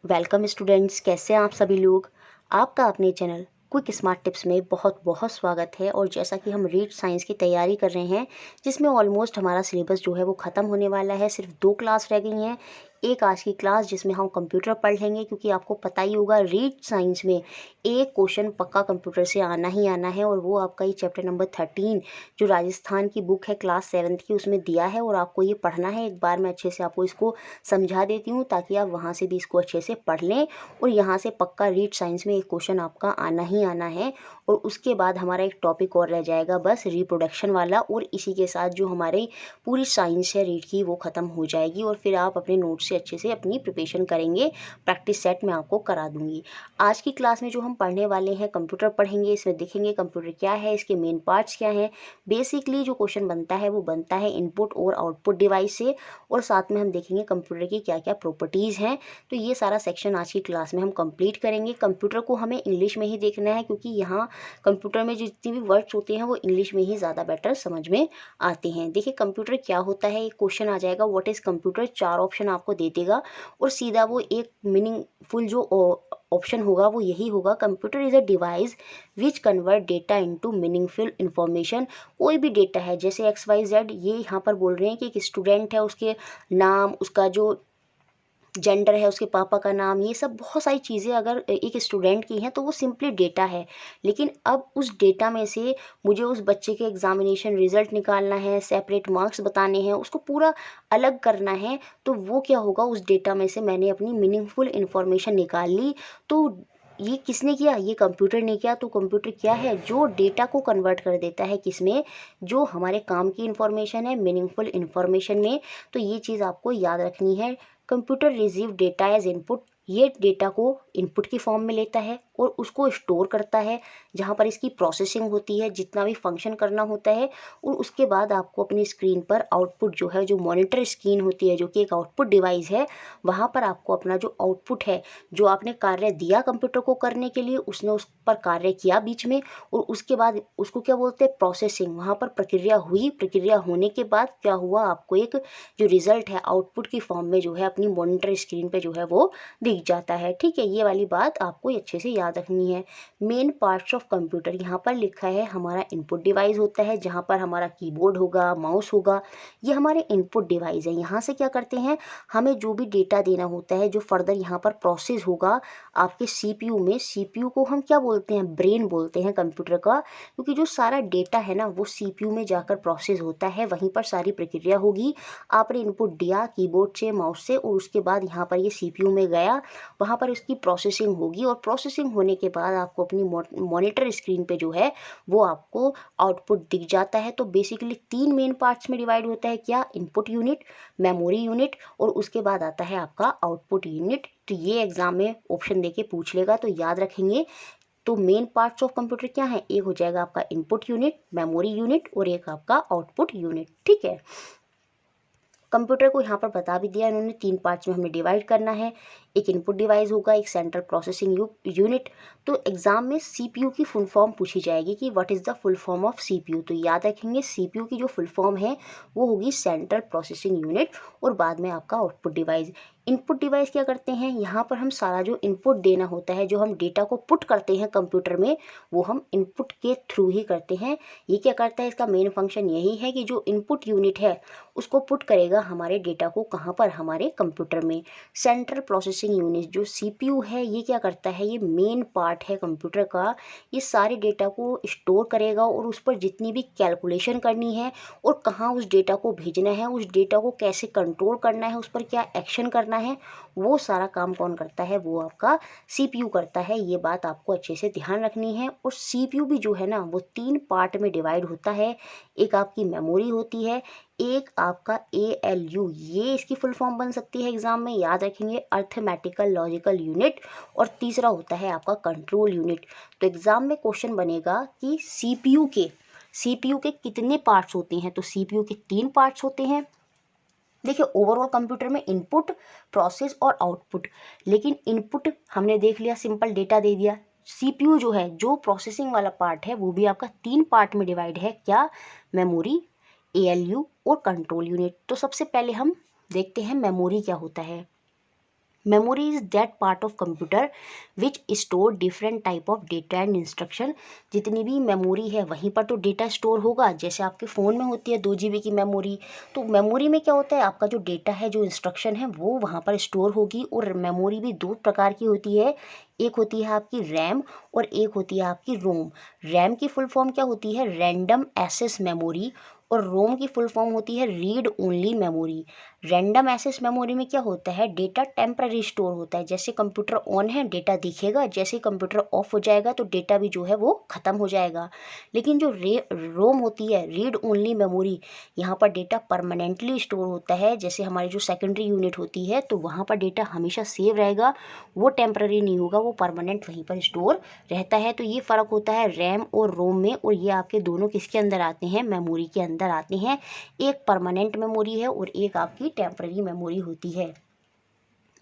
Welcome students, कैसे हैं आप सभी लोग। आपका अपने चैनल क्विक स्मार्ट टिप्स में बहुत बहुत स्वागत है। और जैसा कि हम रीड साइंस की तैयारी कर रहे हैं, जिसमें ऑलमोस्ट हमारा सिलेबस जो है वो ख़त्म होने वाला है। सिर्फ 2 क्लास रह गई हैं। एक आज की क्लास जिसमें हम कंप्यूटर पढ़ लेंगे, क्योंकि आपको पता ही होगा रीड साइंस में एक क्वेश्चन पक्का कंप्यूटर से आना ही आना है। और वो आपका ये चैप्टर नंबर 13 जो राजस्थान की बुक है क्लास 7th की, उसमें दिया है और आपको ये पढ़ना है। एक बार मैं अच्छे से आपको इसको समझा देती हूँ ताकि आप वहाँ से भी इसको अच्छे से पढ़ लें। और यहाँ से पक्का रीड साइंस में एक क्वेश्चन आपका आना ही आना है। और उसके बाद हमारा एक टॉपिक और रह जाएगा बस रिप्रोडक्शन वाला, और इसी के साथ जो हमारी पूरी साइंस है रीड की वो ख़त्म हो जाएगी। और फिर आप अपने नोट से अच्छे से अपनी प्रिपरेशन करेंगे। प्रैक्टिस सेट मैं आपको करा दूँगी। आज की क्लास में जो हम पढ़ने वाले हैं, कंप्यूटर पढ़ेंगे। इसमें देखेंगे कंप्यूटर क्या है, इसके मेन पार्ट्स क्या हैं। बेसिकली जो क्वेश्चन बनता है वो बनता है इनपुट और आउटपुट डिवाइस से। और साथ में हम देखेंगे कंप्यूटर की क्या क्या प्रॉपर्टीज़ हैं। तो ये सारा सेक्शन आज की क्लास में हम कंप्लीट करेंगे। कंप्यूटर को हमें इंग्लिश में ही देखना है, क्योंकि यहाँ कंप्यूटर में जितनी भी वर्ड्स होते हैं वो इंग्लिश में ही ज़्यादा बेटर समझ में आते हैं। देखिए कंप्यूटर क्या होता है, एक क्वेश्चन आ जाएगा व्हाट इज़ कंप्यूटर, 4 ऑप्शन आपको दे देगा और सीधा वो एक मीनिंगफुल जो ऑप्शन होगा वो यही होगा, computer is a device which convert data into meaningful information. कोई भी डेटा है जैसे XYZ, ये यहाँ पर बोल रहे हैं कि एक स्टूडेंट है, उसके नाम, उसका जो जेंडर है, उसके पापा का नाम, ये सब बहुत सारी चीज़ें अगर एक स्टूडेंट की हैं तो वो सिंपली डेटा है। लेकिन अब उस डेटा में से मुझे उस बच्चे के एग्जामिनेशन रिजल्ट निकालना है, सेपरेट मार्क्स बताने हैं, उसको पूरा अलग करना है। तो वो क्या होगा, उस डेटा में से मैंने अपनी मीनिंगफुल इन्फॉर्मेशन निकाल ली। तो ये किसने किया, ये कंप्यूटर ने किया। तो कंप्यूटर क्या है, जो डेटा को कन्वर्ट कर देता है किसमें, जो हमारे काम की इन्फॉर्मेशन है, मीनिंगफुल इन्फॉर्मेशन में। तो ये चीज़ आपको याद रखनी है। Computer receive data as input, ये डेटा को इनपुट की फॉर्म में लेता है और उसको स्टोर करता है, जहाँ पर इसकी प्रोसेसिंग होती है, जितना भी फंक्शन करना होता है। और उसके बाद आपको अपनी स्क्रीन पर आउटपुट जो है, जो मॉनिटर स्क्रीन होती है जो कि एक आउटपुट डिवाइस है, वहाँ पर आपको अपना जो आउटपुट है, जो आपने कार्य दिया कंप्यूटर को करने के लिए, उसने उस पर कार्य किया बीच में, और उसके बाद उसको क्या बोलते हैं, प्रोसेसिंग। वहाँ पर प्रक्रिया हुई, प्रक्रिया होने के बाद क्या हुआ, आपको एक जो रिजल्ट है आउटपुट की फॉर्म में जो है अपनी मॉनिटर स्क्रीन पे जो है वो दिख जाता है। ठीक है, ये वाली बात आपको अच्छे से याद रखनी है। मेन पार्ट्स ऑफ कंप्यूटर यहाँ पर लिखा है, हमारा इनपुट डिवाइस होता है जहाँ पर हमारा कीबोर्ड होगा, माउस होगा, ये हमारे इनपुट डिवाइस है। यहाँ से क्या करते हैं, हमें जो भी डेटा देना होता है, जो फर्दर यहाँ पर प्रोसेस होगा आपके CPU में। CPU को हम क्या बोलते हैं, ब्रेन बोलते हैं कंप्यूटर का, क्योंकि जो सारा डेटा है ना वो CPU में जाकर प्रोसेस होता है, वहीं पर सारी प्रक्रिया होगी। आपने इनपुट दिया कीबोर्ड से, माउस से, और उसके बाद यहाँ पर ये CPU में गया, वहाँ पर इसकी प्रोसेसिंग होगी। और प्रोसेसिंग होने के बाद आपको अपनी मॉनिटर स्क्रीन पे जो है वो आपको आउटपुट दिख जाता है। तो बेसिकली 3 मेन पार्ट्स में डिवाइड होता है, क्या, इनपुट यूनिट, मेमोरी यूनिट, और उसके बाद आता है आपका आउटपुट यूनिट। तो ये एग्जाम में ऑप्शन देके पूछ लेगा, तो याद रखेंगे। तो मेन पार्ट्स ऑफ कंप्यूटर क्या है, एक हो जाएगा आपका इनपुट यूनिट, मेमोरी यूनिट, और एक आपका आउटपुट यूनिट। ठीक है, कंप्यूटर को यहाँ पर बता भी दिया इन्होंने, 3 पार्ट्स में हमें डिवाइड करना है। एक इनपुट डिवाइस होगा, एक सेंट्रल प्रोसेसिंग यूनिट। तो एग्जाम में CPU की फुल फॉर्म पूछी जाएगी कि what is the full form of CPU। तो याद रखेंगे CPU की जो फुल फॉर्म है वो होगी सेंट्रल प्रोसेसिंग यूनिट, और बाद में आपका आउटपुट डिवाइस। इनपुट डिवाइस क्या करते हैं, यहाँ पर हम सारा जो इनपुट देना होता है, जो हम डेटा को पुट करते हैं कंप्यूटर में, वो हम इनपुट के थ्रू ही करते हैं। ये क्या करता है, इसका मेन फंक्शन यही है कि जो इनपुट यूनिट है उसको पुट करेगा हमारे डेटा को, कहाँ पर, हमारे कंप्यूटर में। सेंट्रल प्रोसेसिंग यूनिट जो CPU है, ये क्या करता है, ये मेन पार्ट है कंप्यूटर का। ये सारे डेटा को स्टोर करेगा और उस पर जितनी भी कैलकुलेशन करनी है और कहाँ उस डेटा को भेजना है, उस डेटा को कैसे कंट्रोल करना है, उस पर क्या एक्शन करना है, वो सारा काम कौन करता है, वो आपका CPU करता है। ये बात आपको अच्छे से ध्यान रखनी है। और CPU भी जो है ना वो 3 पार्ट में डिवाइड होता है। एक आपकी मेमोरी होती है, एक आपका ALU, ये इसकी फुल फॉर्म बन सकती है एग्जाम में, याद रखेंगे, अर्थमेटिकल लॉजिकल यूनिट, और तीसरा होता है आपका कंट्रोल यूनिट। तो एग्जाम में क्वेश्चन बनेगा कि CPU के कितने पार्ट्स होते हैं। तो CPU के 3 पार्ट्स होते हैं। देखिए ओवरऑल कंप्यूटर में इनपुट, प्रोसेस और आउटपुट। लेकिन इनपुट हमने देख लिया, सिंपल डेटा दे दिया। CPU जो है, जो प्रोसेसिंग वाला पार्ट है, वो भी आपका 3 पार्ट में डिवाइड है, क्या, मेमोरी, ALU और कंट्रोल यूनिट। तो सबसे पहले हम देखते हैं मेमोरी क्या होता है। Memory is that part of computer which store different type of data and instruction. जितनी भी मेमोरी है वहीं पर तो डेटा स्टोर होगा, जैसे आपके फ़ोन में होती है 2 GB की मेमोरी। तो मेमोरी में क्या होता है, आपका जो डेटा है, जो इंस्ट्रक्शन है, वो वहाँ पर स्टोर होगी। और मेमोरी भी दो प्रकार की होती है, एक होती है आपकी रैम और एक होती है आपकी रोम। रैम की फुल फॉर्म क्या होती है, रैंडम एक्सेस मेमोरी, और रोम की फुल फॉर्म होती है read only memory. Random access memory में क्या होता है, डेटा टेम्पररी स्टोर होता है। जैसे कंप्यूटर ऑन है डेटा दिखेगा, जैसे कंप्यूटर ऑफ हो जाएगा तो डेटा भी जो है वो ख़त्म हो जाएगा। लेकिन जो रोम होती है, रीड ओनली मेमोरी, यहाँ पर डेटा परमानेंटली स्टोर होता है। जैसे हमारी जो सेकेंडरी यूनिट होती है तो वहाँ पर डेटा हमेशा सेव रहेगा, वो टेम्पररी नहीं होगा, वो परमानेंट वहीं पर स्टोर रहता है। तो ये फ़र्क होता है रैम और रोम में। और ये आपके दोनों किसके अंदर आते हैं, मेमोरी के अंदर आते हैं। एक परमानेंट मेमोरी है और एक आपकी टेम्पररी मेमोरी होती है।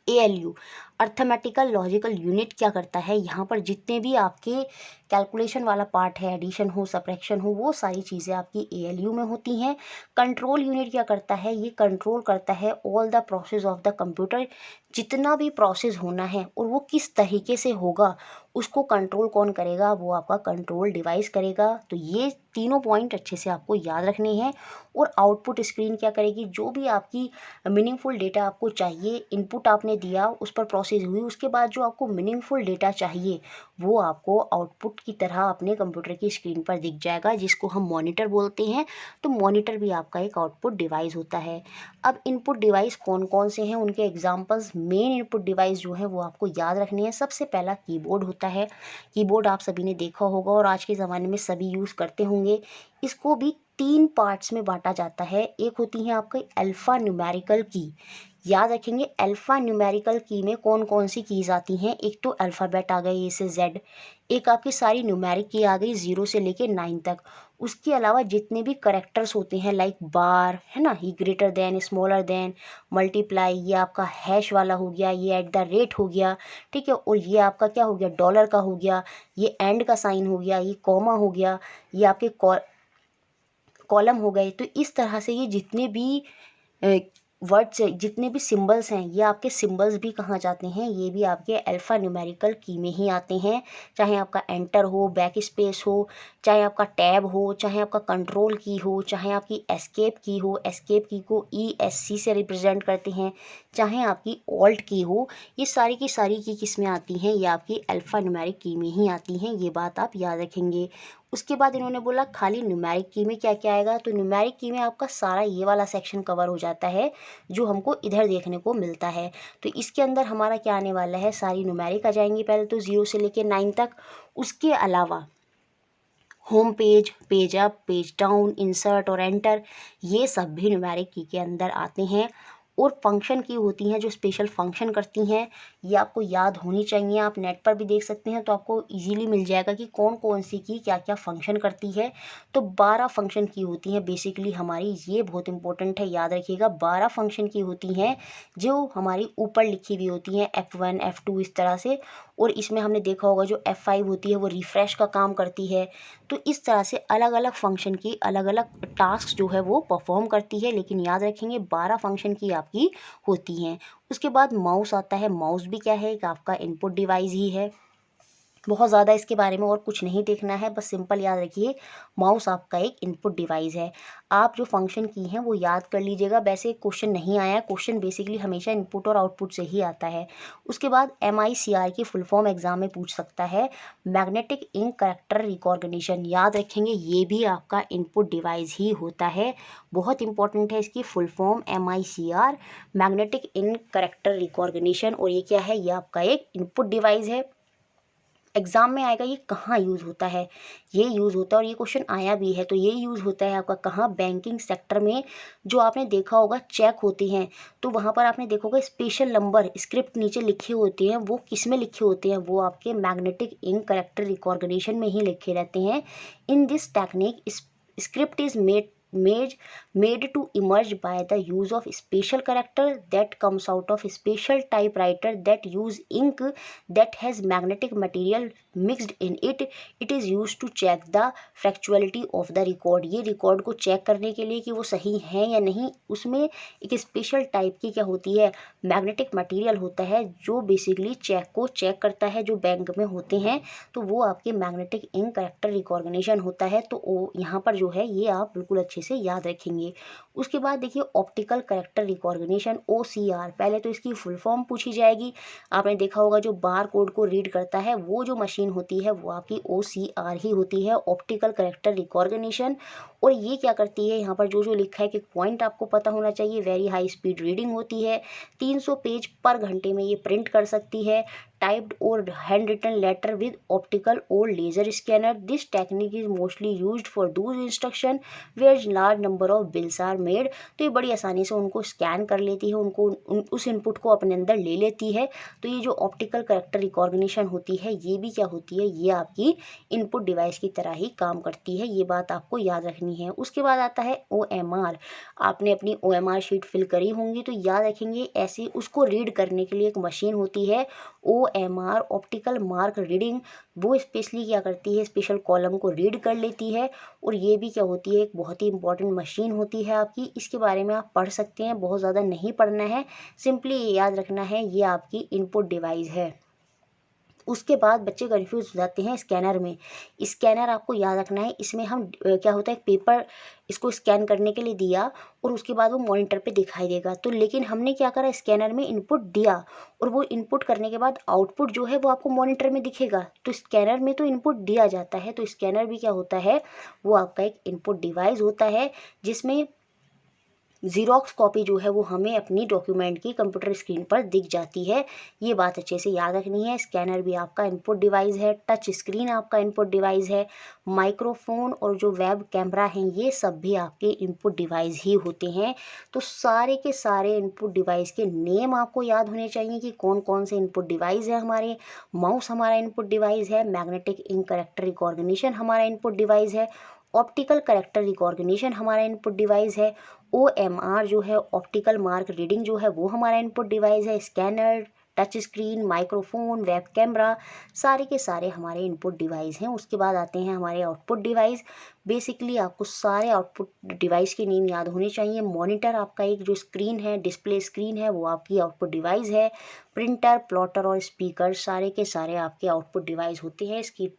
ALU अर्थमेटिकल लॉजिकल यूनिट क्या करता है, यहाँ पर जितने भी आपके कैलकुलेशन वाला पार्ट है, एडिशन हो, सब्ट्रैक्शन हो, वो सारी चीज़ें आपकी ALU में होती हैं। कंट्रोल यूनिट क्या करता है, ये कंट्रोल करता है all the process of the computer. जितना भी प्रोसेस होना है और वो किस तरीके से होगा, उसको कंट्रोल कौन करेगा, वो आपका कंट्रोल डिवाइस करेगा। तो ये तीनों पॉइंट अच्छे से आपको याद रखने हैं। और आउटपुट स्क्रीन क्या करेगी, जो भी आपकी मीनिंगफुल डेटा आपको चाहिए, इनपुट आपने दिया, उस पर प्रोसेस हुई, उसके बाद जो आपको मीनिंगफुल डेटा चाहिए वो आपको आउटपुट की तरह अपने कंप्यूटर की स्क्रीन पर दिख जाएगा, जिसको हम मॉनिटर बोलते हैं। तो मॉनिटर भी आपका एक आउटपुट डिवाइस होता है। अब इनपुट डिवाइस कौन कौन से हैं, उनके एग्जांपल्स, मेन इनपुट डिवाइस जो है वो आपको याद रखनी है। सबसे पहला कीबोर्ड होता है। कीबोर्ड आप सभी ने देखा होगा और आज के ज़माने में सभी यूज़ करते होंगे। इसको भी 3 पार्ट्स में बांटा जाता है। एक होती है आपकी अल्फ़ा न्यूमेरिकल की। याद रखेंगे, अल्फ़ा न्यूमेरिकल की में कौन कौन सी कीज़ आती हैं। एक तो अल्फ़ाबेट आ गए A से Z, एक आपकी सारी न्यूमेरिक की आ गई 0 से लेके 9 तक। उसके अलावा जितने भी करेक्टर्स होते हैं, लाइक बार है ना, ये greater than, smaller than, multiply, ये आपका हैश वाला हो गया, ये एट द रेट हो गया, ठीक है। और ये आपका क्या हो गया, डॉलर का हो गया, ये एंड का साइन हो गया, ये कॉमा हो गया, ये आपके कॉलम हो गए। तो इस तरह से ये जितने भी वर्ड्स, जितने भी सिंबल्स हैं, ये आपके सिंबल्स भी कहाँ जाते हैं, ये भी आपके अल्फ़ा न्यूमेरिकल की में ही आते हैं। चाहे आपका एंटर हो, बैक स्पेस हो, चाहे आपका टैब हो, चाहे आपका कंट्रोल की हो, चाहे आपकी एस्केप की हो, एस्केप की को ESC से रिप्रेजेंट करते हैं, चाहे आपकी ऑल्ट की हो, ये सारी की सारी की किस में आती हैं, ये आपकी अल्फ़ा न्यूमेरिक की में ही आती हैं। ये बात आप याद रखेंगे। उसके बाद इन्होंने बोला खाली न्यूमेरिक की में क्या क्या आएगा, तो न्यूमेरिक की में आपका सारा ये वाला सेक्शन कवर हो जाता है जो हमको इधर देखने को मिलता है। तो इसके अंदर हमारा क्या आने वाला है, सारी न्यूमेरिक आ जाएंगी, पहले तो 0 से लेके 9 तक। उसके अलावा home page, page up, page down, insert और एंटर, ये सब भी न्यूमेरिक की के अंदर आते हैं। और फंक्शन की होती हैं जो स्पेशल फंक्शन करती हैं, ये आपको याद होनी चाहिए। आप नेट पर भी देख सकते हैं तो आपको इजीली मिल जाएगा कि कौन कौन सी की क्या क्या फंक्शन करती है। तो 12 फंक्शन की होती हैं बेसिकली हमारी, ये बहुत इंपॉर्टेंट है, याद रखिएगा। 12 फंक्शन की होती हैं जो हमारी ऊपर लिखी हुई होती हैं, F1 F2 इस तरह से। और इसमें हमने देखा होगा जो F5 होती है वो रिफ़्रेश का काम करती है। तो इस तरह से अलग अलग फंक्शन की अलग अलग टास्क जो है वो परफॉर्म करती है। लेकिन याद रखेंगे 12 फंक्शन की आपकी होती हैं। उसके बाद माउस आता है। माउस भी क्या है, एक आपका इनपुट डिवाइस ही है। बहुत ज़्यादा इसके बारे में और कुछ नहीं देखना है, बस सिंपल याद रखिए माउस आपका एक इनपुट डिवाइस है। आप जो फंक्शन की हैं वो याद कर लीजिएगा। वैसे क्वेश्चन नहीं आया, क्वेश्चन बेसिकली हमेशा इनपुट और आउटपुट से ही आता है। उसके बाद MICR की फुल फॉर्म एग्जाम में पूछ सकता है, मैग्नेटिक इंक करेक्टर रिकॉग्निशन। याद रखेंगे ये भी आपका इनपुट डिवाइस ही होता है। बहुत इंपॉर्टेंट है इसकी full form MICR, magnetic ink character recognition. और ये क्या है, ये आपका एक इनपुट डिवाइस है। एग्ज़ाम में आएगा ये कहाँ यूज़ होता है, ये यूज़ होता है और ये क्वेश्चन आया भी है। तो ये यूज़ होता है आपका कहाँ, बैंकिंग सेक्टर में। जो आपने देखा होगा चेक होते हैं तो वहाँ पर आपने देखा होगा स्पेशल नंबर स्क्रिप्ट नीचे लिखे होते हैं, वो किस में लिखे होते हैं, वो आपके मैग्नेटिक इंक करेक्टर रिकॉग्निशन में ही लिखे रहते हैं। In this technique script is made to emerge by the use of special character that comes out of special typewriter that use ink that has magnetic material mixed in it, it is use to check the factuality of the record. ये record को check करने के लिए कि वो सही है या नहीं, उसमें एक स्पेशल टाइप की क्या होती है, मैग्नेटिक मटेरियल होता है जो बेसिकली चेक को चेक करता है। जो बैंक में होते हैं तो वो आपके मैग्नेटिक इंक करेक्टर रिकॉग्निशन होता है। तो वो यहाँ पर जो है ये आप बिल्कुल अच्छे से याद रखेंगे। उसके बाद देखिए ऑप्टिकल करेक्टर रिकॉग्निशन, OCR, पहले तो इसकी फुल फॉर्म पूछी जाएगी। आपने देखा होगा जो बार कोड को रीड करता है वो जो मशीन होती है वो आपकी OCR ही होती है, ऑप्टिकल करेक्टर रिकॉग्निशन। और ये क्या करती है, यहाँ पर जो जो लिखा है कि पॉइंट आपको पता होना चाहिए, वेरी हाई स्पीड रीडिंग होती है, 300 पेज पर घंटे में ये प्रिंट कर सकती है, टाइप्ड और hand written letter with optical और laser scanner. This technique is mostly used for those instruction where large number of bills are made. तो ये बड़ी आसानी से उनको स्कैन कर लेती है, उनको उस इनपुट को अपने अंदर ले लेती है। तो ये जो ऑप्टिकल करेक्टर रिकॉग्निशन होती है ये भी क्या होती है, ये आपकी इनपुट डिवाइस की तरह ही काम करती है, ये बात आपको याद रखनी है। उसके बाद आता है OMR। आपने अपनी OMR शीट फिल करी होंगी तो याद रखेंगे, ऐसे उसको रीड करने के लिए एक मशीन होती है OMR, ऑप्टिकल मार्क रीडिंग। वो स्पेशली क्या करती है, स्पेशल कॉलम को रीड कर लेती है। और ये भी क्या होती है, एक बहुत ही इंपॉर्टेंट मशीन होती है आपकी। इसके बारे में आप पढ़ सकते हैं, बहुत ज़्यादा नहीं पढ़ना है, सिंपली ये याद रखना है ये आपकी इनपुट डिवाइस है। उसके बाद बच्चे कंफ्यूज हो जाते हैं स्कैनर में। स्कैनर आपको याद रखना है, इसमें हम क्या होता है, पेपर इसको स्कैन करने के लिए दिया और उसके बाद वो मॉनिटर पे दिखाई देगा। तो लेकिन हमने क्या करा, स्कैनर में इनपुट दिया और वो इनपुट करने के बाद आउटपुट जो है वो आपको मॉनिटर में दिखेगा। तो स्कैनर में तो इनपुट दिया जाता है, तो स्कैनर भी क्या होता है, वो आपका एक इनपुट डिवाइस होता है जिसमें ज़ीरॉक्स कॉपी जो है वो हमें अपनी डॉक्यूमेंट की कंप्यूटर स्क्रीन पर दिख जाती है। ये बात अच्छे से याद रखनी है। स्कैनर भी आपका इनपुट डिवाइस है, टच स्क्रीन आपका इनपुट डिवाइस है, माइक्रोफोन और जो वेब कैमरा हैं ये सब भी आपके इनपुट डिवाइस ही होते हैं। तो सारे के सारे इनपुट डिवाइस के नेम आपको याद होने चाहिए कि कौन कौन से इनपुट डिवाइस है हमारे। माउस हमारा इनपुट डिवाइस है, मैग्नेटिक इंक करेक्टर रिकॉग्निशन हमारा इनपुट डिवाइस है, ऑप्टिकल करेक्टर रिकॉग्निशन हमारा इनपुट डिवाइस है, OMR जो है ऑप्टिकल मार्क रीडिंग जो है वो हमारा इनपुट डिवाइस है, scanner, touch screen, microphone, web camera, सारे के सारे हमारे इनपुट डिवाइस हैं। उसके बाद आते हैं हमारे आउटपुट डिवाइस। बेसिकली आपको सारे आउटपुट डिवाइस के नेम याद होने चाहिए। मॉनिटर आपका एक जो स्क्रीन है, डिस्प्ले स्क्रीन है, वो आपकी आउटपुट डिवाइस है। प्रिंटर, प्लॉटर और स्पीकर सारे के सारे आपके आउटपुट डिवाइस होते हैं। इसकी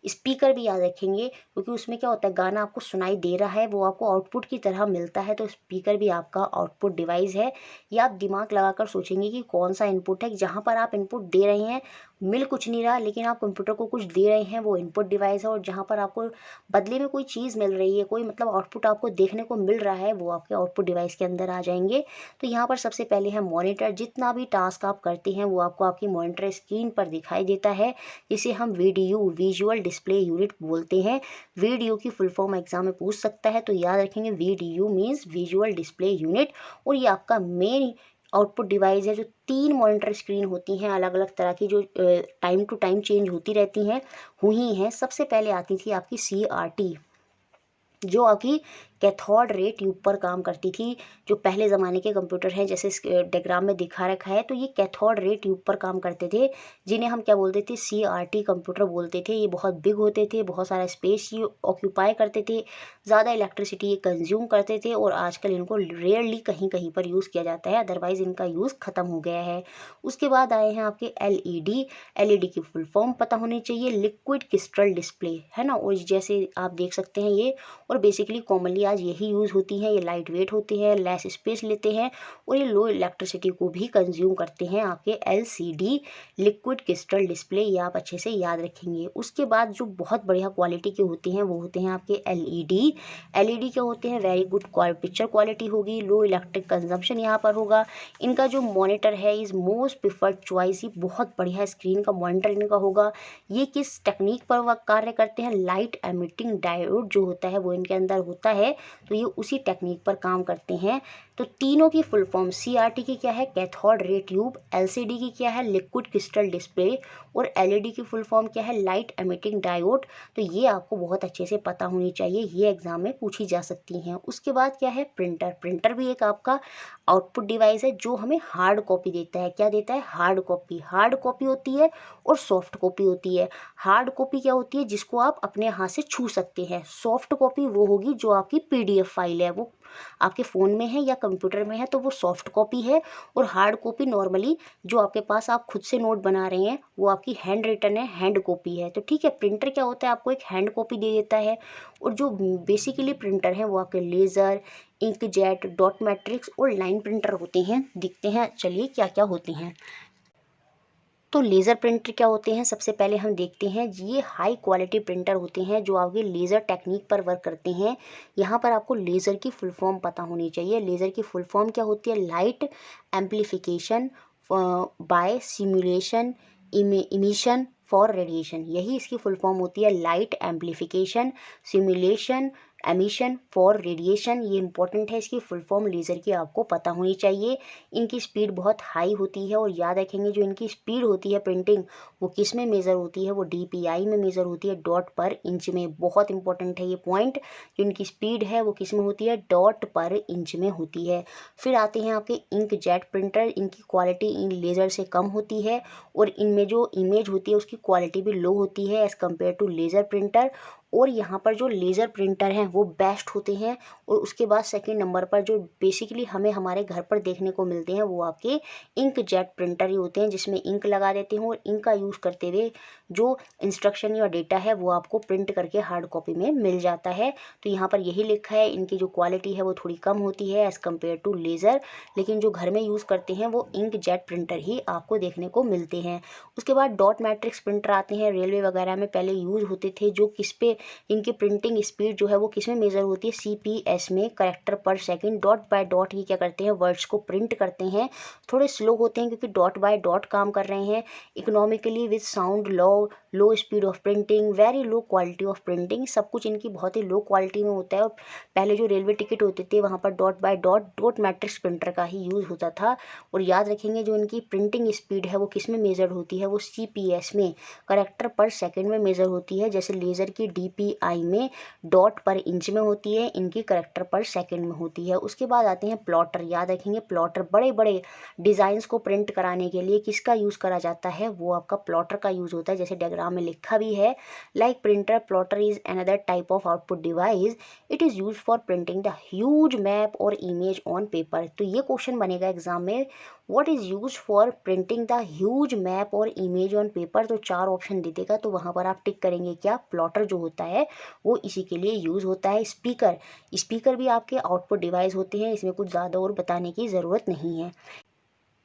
स्पीकर भी याद रखेंगे क्योंकि उसमें क्या होता है, गाना आपको सुनाई दे रहा है वो आपको आउटपुट की तरह मिलता है, तो स्पीकर भी आपका आउटपुट डिवाइस है। या आप दिमाग लगाकर सोचेंगे कि कौन सा इनपुट है, जहाँ पर आप इनपुट दे रहे हैं मिल कुछ नहीं रहा लेकिन आप कंप्यूटर को कुछ दे रहे हैं, वो इनपुट डिवाइस है। और जहाँ पर आपको बदले में कोई चीज़ मिल रही है, कोई मतलब आउटपुट आपको देखने को मिल रहा है, वो आपके आउटपुट डिवाइस के अंदर आ जाएंगे। तो यहाँ पर सबसे पहले है मॉनिटर। जितना भी टास्क आप करते हैं वो आपको आपकी मॉनिटर स्क्रीन पर दिखाई देता है, जिसे हम VDU, विजुअल डिस्प्ले यूनिट बोलते हैं। VDU की फुल फॉर्म एग्जाम में पूछ सकता है, तो याद रखेंगे VDU means visual display unit. और ये आपका मेन आउटपुट डिवाइस है। जो 3 मॉनिटर स्क्रीन होती हैं अलग अलग तरह की, जो टाइम टू टाइम चेंज होती रहती हैं, हुई हैं। सबसे पहले आती थी आपकी CRT, जो आपकी कैथोड रे ट्यूब पर काम करती थी। जो पहले ज़माने के कंप्यूटर हैं जैसे डायग्राम में दिखा रखा है, तो ये कैथोड रे ट्यूब पर काम करते थे, जिन्हें हम क्या बोलते थे, CRT कंप्यूटर बोलते थे। ये बहुत बिग होते थे, बहुत सारा स्पेस ये ऑक्यूपाई करते थे, ज़्यादा इलेक्ट्रिसिटी ये कंज्यूम करते थे और आजकल इनको रेयरली कहीं कहीं पर यूज़ किया जाता है, अदरवाइज़ इनका यूज़ ख़त्म हो गया है। उसके बाद आए हैं आपके LED की फुल फॉर्म पता होनी चाहिए, लिक्विड क्रिस्टल डिस्प्ले, है ना। और जैसे आप देख सकते हैं ये, और बेसिकली कॉमनली आज यही यूज़ होती हैं। ये लाइट वेट होती है, लेस स्पेस लेते हैं और ये लो इलेक्ट्रिसिटी को भी कंज्यूम करते हैं। आपके LCD, लिक्विड क्रिस्टल डिस्प्ले, ये आप अच्छे से याद रखेंगे। उसके बाद जो बहुत बढ़िया क्वालिटी के होते हैं वो होते हैं आपके LED क्या होते हैं, वेरी गुड पिक्चर क्वालिटी होगी, लो इलेक्ट्रिक कंजम्पशन यहाँ पर होगा। इनका जो मॉनिटर है इज़ मोस्ट प्रिफर्ड चॉइस, ये बहुत बढ़िया स्क्रीन का मॉनिटर इनका होगा। ये किस टेक्निक पर वह कार्य करते हैं, लाइट एमिटिंग डायोड जो होता है वो इनके अंदर होता है, तो ये उसी टेक्निक पर काम करते हैं। तो तीनों की फुल फॉर्म, CRT की क्या है, कैथोड रे ट्यूब, LCD की क्या है, लिक्विड क्रिस्टल डिस्प्ले, और LED की फुल फॉर्म क्या है, लाइट एमिटिंग डायोड। तो ये आपको बहुत अच्छे से पता होनी चाहिए, ये एग्जाम में पूछी जा सकती हैं। उसके बाद क्या है, प्रिंटर। प्रिंटर भी एक आपका आउटपुट डिवाइस है जो हमें हार्ड कॉपी देता है। क्या देता है, हार्ड कॉपी। हार्ड कॉपी होती है और सॉफ्ट कॉपी होती है। हार्ड कॉपी क्या होती है, जिसको आप अपने हाथ से छू सकते हैं। सॉफ्ट कॉपी वो होगी जो आपकी PDF फाइल है, वो आपके फ़ोन में है या कंप्यूटर में है, तो वो सॉफ्ट कॉपी है। और हार्ड कॉपी नॉर्मली जो आपके पास आप खुद से नोट बना रहे हैं वो आपकी हैंड रिटन है, हैंड कॉपी है। तो ठीक है, प्रिंटर क्या होता है, आपको एक हैंड कॉपी दे देता है। और जो बेसिकली प्रिंटर है वो आपके लेज़र, इंकजेट, डॉट मैट्रिक्स और लाइन प्रिंटर होते हैं। दिखते हैं चलिए क्या क्या होते हैं। तो लेज़र प्रिंटर क्या होते हैं, सबसे पहले हम देखते हैं। ये हाई क्वालिटी प्रिंटर होते हैं जो आपके लेज़र टेक्निक पर वर्क करते हैं। यहाँ पर आपको लेज़र की फुल फॉर्म पता होनी चाहिए। लेज़र की फुल फॉर्म क्या होती है, light amplification by simulation emission for radiation. यही इसकी फुल फॉर्म होती है, light amplification simulation emission for radiation. ये इंपॉर्टेंट है, इसकी फुल फॉर्म लेज़र की आपको पता होनी चाहिए। इनकी स्पीड बहुत हाई होती है, और याद रखेंगे जो इनकी स्पीड होती है प्रिंटिंग, वो किस में मेज़र होती है, वो DPI में मेज़र होती है, डॉट पर इंच में। बहुत इंपॉर्टेंट है ये पॉइंट, जो इनकी स्पीड है वो किस में होती है, डॉट पर इंच में होती है। फिर आते हैं आपके इंकजेट प्रिंटर। इनकी क्वालिटी इन लेज़र से कम होती है, और इनमें जो इमेज होती है उसकी क्वालिटी भी लो होती है as compare to laser printer. और यहाँ पर जो लेज़र प्रिंटर हैं वो बेस्ट होते हैं। और उसके बाद सेकंड नंबर पर जो बेसिकली हमें हमारे घर पर देखने को मिलते हैं वो आपके इंकजेट प्रिंटर ही होते हैं, जिसमें इंक लगा देते हैं और इंक का यूज़ करते हुए जो इंस्ट्रक्शन या डेटा है वो आपको प्रिंट करके हार्ड कॉपी में मिल जाता है। तो यहाँ पर यही लिखा है, इनकी जो क्वालिटी है वो थोड़ी कम होती है एज़ कम्पेयर टू लेज़र, लेकिन जो घर में यूज़ करते हैं वो इंकजेट प्रिंटर ही आपको देखने को मिलते हैं। उसके बाद डॉट मैट्रिक्स प्रिंटर आते हैं, रेलवे वगैरह में पहले यूज़ होते थे, जो किस पे इनकी प्रिंटिंग स्पीड जो है वो किस में मेज़र होती है, CPS में, करेक्टर पर सेकंड। डॉट बाय डॉट ये क्या करते हैं, वर्ड्स को प्रिंट करते हैं। थोड़े स्लो होते हैं क्योंकि डॉट बाय डॉट काम कर रहे हैं। Economically with sound low speed of printing, very low quality of printing. सब कुछ इनकी बहुत ही लो क्वालिटी में होता है। और पहले जो रेलवे टिकट होते थे वहाँ पर dot by dot dot matrix printer का ही यूज़ होता था। और याद रखेंगे जो इनकी प्रिंटिंग स्पीड है वो किस में मेज़र होती है, वो CPS में, करेक्टर पर सेकंड में मेज़र होती है। जैसे लेज़र की DPI में डॉट पर इंच में होती है, इनकी करेक्टर पर सेकंड में होती है। उसके बाद आते हैं प्लॉटर। याद रखेंगे प्लॉटर, बड़े बड़े डिज़ाइंस को प्रिंट कराने के लिए किसका यूज़ करा जाता है, वो आपका प्लॉटर का यूज़ होता है। जैसे डायग्राम में लिखा भी है, like printer plotter is another type of output device, it is use for printing the huge map और इमेज ऑन पेपर। तो ये क्वेश्चन बनेगा एग्जाम में, what is use for printing the huge map और इमेज ऑन पेपर। तो 4 option दे देगा, तो वहाँ पर आप टिक करेंगे क्या, प्लॉटर जो होता है वो इसी के लिए यूज़ होता है। स्पीकर, स्पीकर भी आपके आउटपुट डिवाइस होते हैं, इसमें कुछ ज़्यादा और बताने की ज़रूरत नहीं है।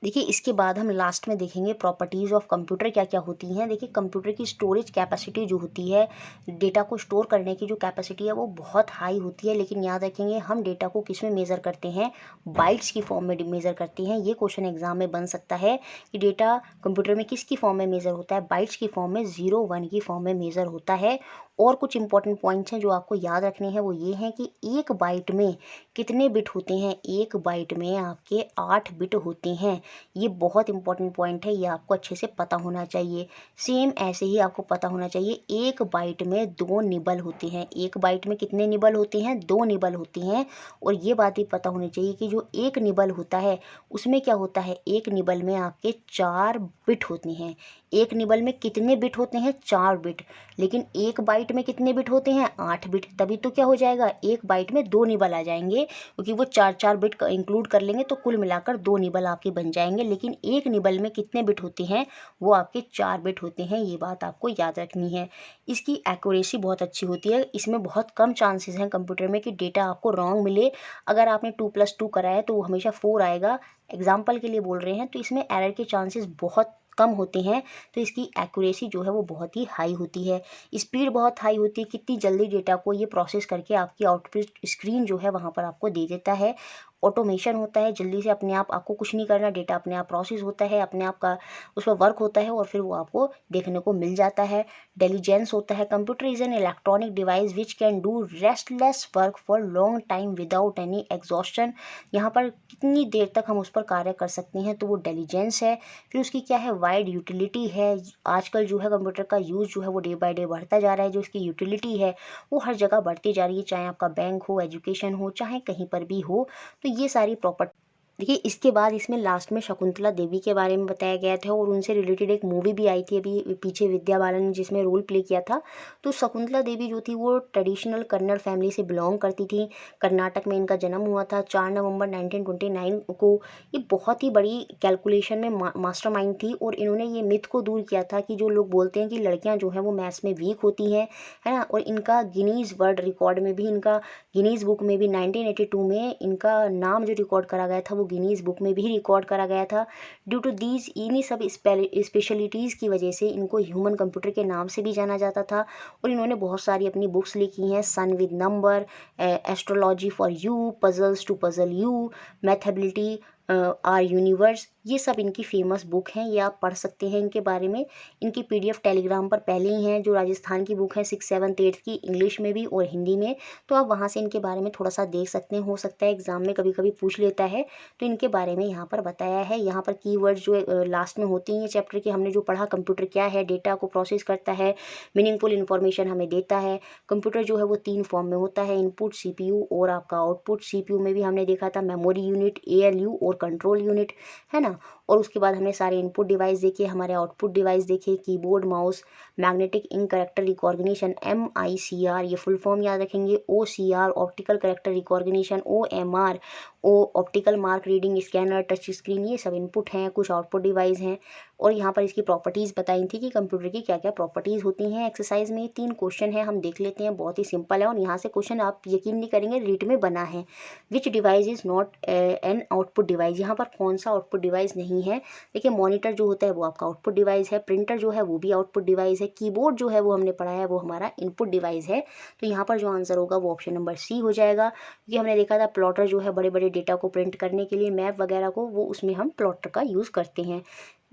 देखिए इसके बाद हम लास्ट में देखेंगे प्रॉपर्टीज़ ऑफ कंप्यूटर क्या क्या होती हैं। देखिए कंप्यूटर की स्टोरेज कैपेसिटी जो होती है, डेटा को स्टोर करने की जो कैपेसिटी है वो बहुत हाई होती है। लेकिन याद रखेंगे हम डेटा को किस में मेज़र करते हैं, बाइट्स की फॉर्म में मेज़र करते हैं। ये क्वेश्चन एग्जाम में बन सकता है कि डेटा कंप्यूटर में किसकी फॉर्म में मेज़र होता है, बाइट्स की फॉर्म में, 0 1 की फॉर्म में मेज़र होता है। और कुछ इंपॉर्टेंट पॉइंट्स हैं जो आपको याद रखने हैं, वो ये हैं कि एक बाइट में कितने बिट होते हैं, एक बाइट में आपके 8 बिट होते हैं। ये बहुत इंपॉर्टेंट पॉइंट है, ये आपको अच्छे से पता होना चाहिए। सेम ऐसे ही आपको पता होना चाहिए, एक बाइट में 2 निबल होते हैं। एक बाइट में कितने निबल होते हैं, 2 निबल होते हैं। और ये बात भी पता होनी चाहिए कि जो एक निबल होता है उसमें क्या होता है, एक निबल में आपके 4 बिट होते हैं। एक निबल में कितने बिट होते हैं, 4 बिट। लेकिन एक बाइट में कितने बिट होते हैं, 8 बिट। तभी तो क्या हो जाएगा, एक बाइट में 2 निबल आ जाएंगे, क्योंकि वो 4 बिट इंक्लूड कर लेंगे तो कुल मिलाकर 2 निबल आपके बन जाएंगे। लेकिन एक निबल में कितने बिट होते हैं, वो आपके 4 बिट होते हैं। ये बात आपको याद रखनी है। इसकी एक्यूरेसी बहुत अच्छी होती है, इसमें बहुत कम चांसेस हैं कंप्यूटर में कि डेटा आपको रॉन्ग मिले। अगर आपने 2+2 करा है तो वो हमेशा 4 आएगा, एग्जाम्पल के लिए बोल रहे हैं, तो इसमें एरर के चांसेस बहुत कम होते हैं। तो इसकी एक्यूरेसी जो है वो बहुत ही हाई होती है। स्पीड बहुत हाई होती है, कितनी जल्दी डेटा को ये प्रोसेस करके आपकी आउटपुट स्क्रीन जो है वहाँ पर आपको दे देता है। ऑटोमेशन होता है, जल्दी से अपने आपको कुछ नहीं करना, डेटा अपने आप प्रोसेस होता है, अपने आप का उस पर वर्क होता है और फिर वो आपको देखने को मिल जाता है। डिलीजेंस होता है, computer is an electronic device which can do restless work for long time without any exhaustion. यहाँ पर कितनी देर तक हम उस पर कार्य कर सकते हैं, तो वो डिलीजेंस है। फिर उसकी क्या है, वाइड यूटिलिटी है। आजकल जो है कंप्यूटर का यूज़ जो है वो डे बाय डे बढ़ता जा रहा है, जो इसकी यूटिलिटी है वो हर जगह बढ़ती जा रही है, चाहे आपका बैंक हो, एजुकेशन हो, चाहे कहीं पर भी हो। तो ये सारी प्रॉपर्टी देखिए। इसके बाद इसमें लास्ट में शकुंतला देवी के बारे में बताया गया था और उनसे रिलेटेड एक मूवी भी आई थी अभी पीछे, विद्या बालन ने जिसमें रोल प्ले किया था। तो शकुंतला देवी जो थी वो ट्रेडिशनल कन्नड़ फैमिली से बिलोंग करती थी। कर्नाटक में इनका जन्म हुआ था 4 नवंबर 1929 को। ये बहुत ही बड़ी कैलकुलेशन में मास्टरमाइंड थी और इन्होंने ये मिथ को दूर किया था कि जो लोग बोलते हैं कि लड़कियां जो हैं वो मैथ्स में वीक होती हैं, है ना। और इनका गिनीज वर्ल्ड रिकॉर्ड में भी, इनका गिनीज बुक में भी 1982 में इनका नाम जो रिकॉर्ड करा गया था वो गिनीज बुक में भी रिकॉर्ड करा गया था। ड्यू टू दीज इन्हीं सब स्पेशलिटीज़ की वजह से इनको ह्यूमन कंप्यूटर के नाम से भी जाना जाता था। और इन्होंने बहुत सारी अपनी बुक्स लिखी हैं, sun with number, astrology for you, puzzles to puzzle you, mathability are universe, ये सब इनकी फेमस बुक हैं। ये आप पढ़ सकते हैं इनके बारे में। इनकी पीडीएफ टेलीग्राम पर पहले ही हैं। जो राजस्थान की बुक है 6, 7, 8 की, इंग्लिश में भी और हिंदी में, तो आप वहाँ से इनके बारे में थोड़ा सा देख सकते हैं। हो सकता है एग्जाम में कभी कभी पूछ लेता है, तो इनके बारे में यहाँ पर बताया है। यहाँ पर कीवर्ड्स जो लास्ट में होती हैं चैप्टर के, हमने जो पढ़ा, कंप्यूटर क्या है, डेटा को प्रोसेस करता है, मीनिंगफुल इन्फॉर्मेशन हमें देता है। कंप्यूटर जो है वो 3 फॉर्म में होता है, इनपुट सीपीयू और आपका आउटपुट। सीपीयू में भी हमने देखा था मेमोरी यूनिट, एएलयू और कंट्रोल यूनिट, है ना। और उसके बाद हमने सारे इनपुट डिवाइस देखे, हमारे आउटपुट डिवाइस देखे, keyboard, mouse, magnetic ink character recognition, MICR, ये फुल फॉर्म याद रखेंगे, OCR optical character recognition, OMR optical mark reading scanner, touch screen, ये सब इनपुट हैं। कुछ आउटपुट डिवाइस हैं। और यहाँ पर इसकी प्रॉपर्टीज़ बताई थी कि कंप्यूटर की क्या क्या प्रॉपर्टीज़ होती हैं। एक्सरसाइज में 3 क्वेश्चन है, हम देख लेते हैं, बहुत ही सिंपल है। और यहाँ से क्वेश्चन आप यकीन नहीं करेंगे रीट में बना है। विच device is not an output device, यहाँ पर कौन सा आउटपुट डिवाइस नहीं है। देखिए, मॉनिटर जो होता है वो आपका आउटपुट डिवाइस है, प्रिंटर जो है वो भी आउटपुट डिवाइस है, कीबोर्ड जो है वो हमने पढ़ा है वो हमारा इनपुट डिवाइस है। तो यहाँ पर जो आंसर होगा वो ऑप्शन नंबर सी हो जाएगा। क्योंकि हमने देखा था प्लॉटर जो है बड़े बड़े डेटा को प्रिंट करने के लिए, मैप वगैरह को, वो उसमें हम प्लॉटर का यूज़ करते हैं।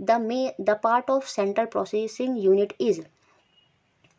The part of central processing unit is,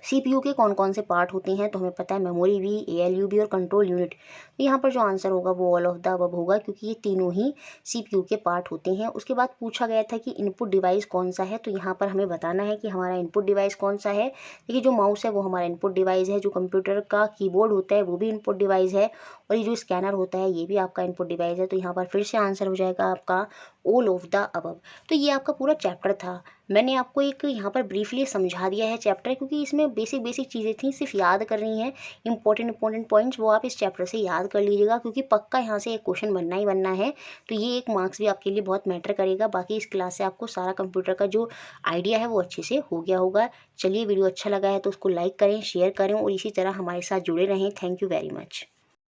CPU के कौन कौन से पार्ट होते हैं, तो हमें पता है मेमोरी भी, एएलयू भी और कंट्रोल यूनिट। तो यहाँ पर जो आंसर होगा वो ऑल ऑफ द अबव होगा, क्योंकि ये तीनों ही सीपीयू के पार्ट होते हैं। उसके बाद पूछा गया था कि इनपुट डिवाइस कौन सा है, तो यहाँ पर हमें बताना है कि हमारा इनपुट डिवाइस कौन सा है। देखिए, जो माउस है वो हमारा इनपुट डिवाइस है, जो कंप्यूटर का कीबोर्ड होता है वो भी इनपुट डिवाइस है, और ये जो स्कैनर होता है ये भी आपका इनपुट डिवाइस है। तो यहाँ पर फिर से आंसर हो जाएगा आपका ऑल ऑफ द अबव। तो ये आपका पूरा चैप्टर था। मैंने आपको एक यहाँ पर ब्रीफली समझा दिया है चैप्टर, क्योंकि इसमें बेसिक बेसिक चीज़ें थी, सिर्फ याद करनी है। इंपॉर्टेंट पॉइंट्स वो आप इस चैप्टर से याद कर लीजिएगा, क्योंकि पक्का यहाँ से एक क्वेश्चन बनना ही बनना है। तो ये एक मार्क्स भी आपके लिए बहुत मैटर करेगा। बाकी इस क्लास से आपको सारा कंप्यूटर का जो आइडिया है वो अच्छे से हो गया होगा। चलिए, वीडियो अच्छा लगा है तो उसको लाइक करें, शेयर करें और इसी तरह हमारे साथ जुड़े रहें। Thank you very much.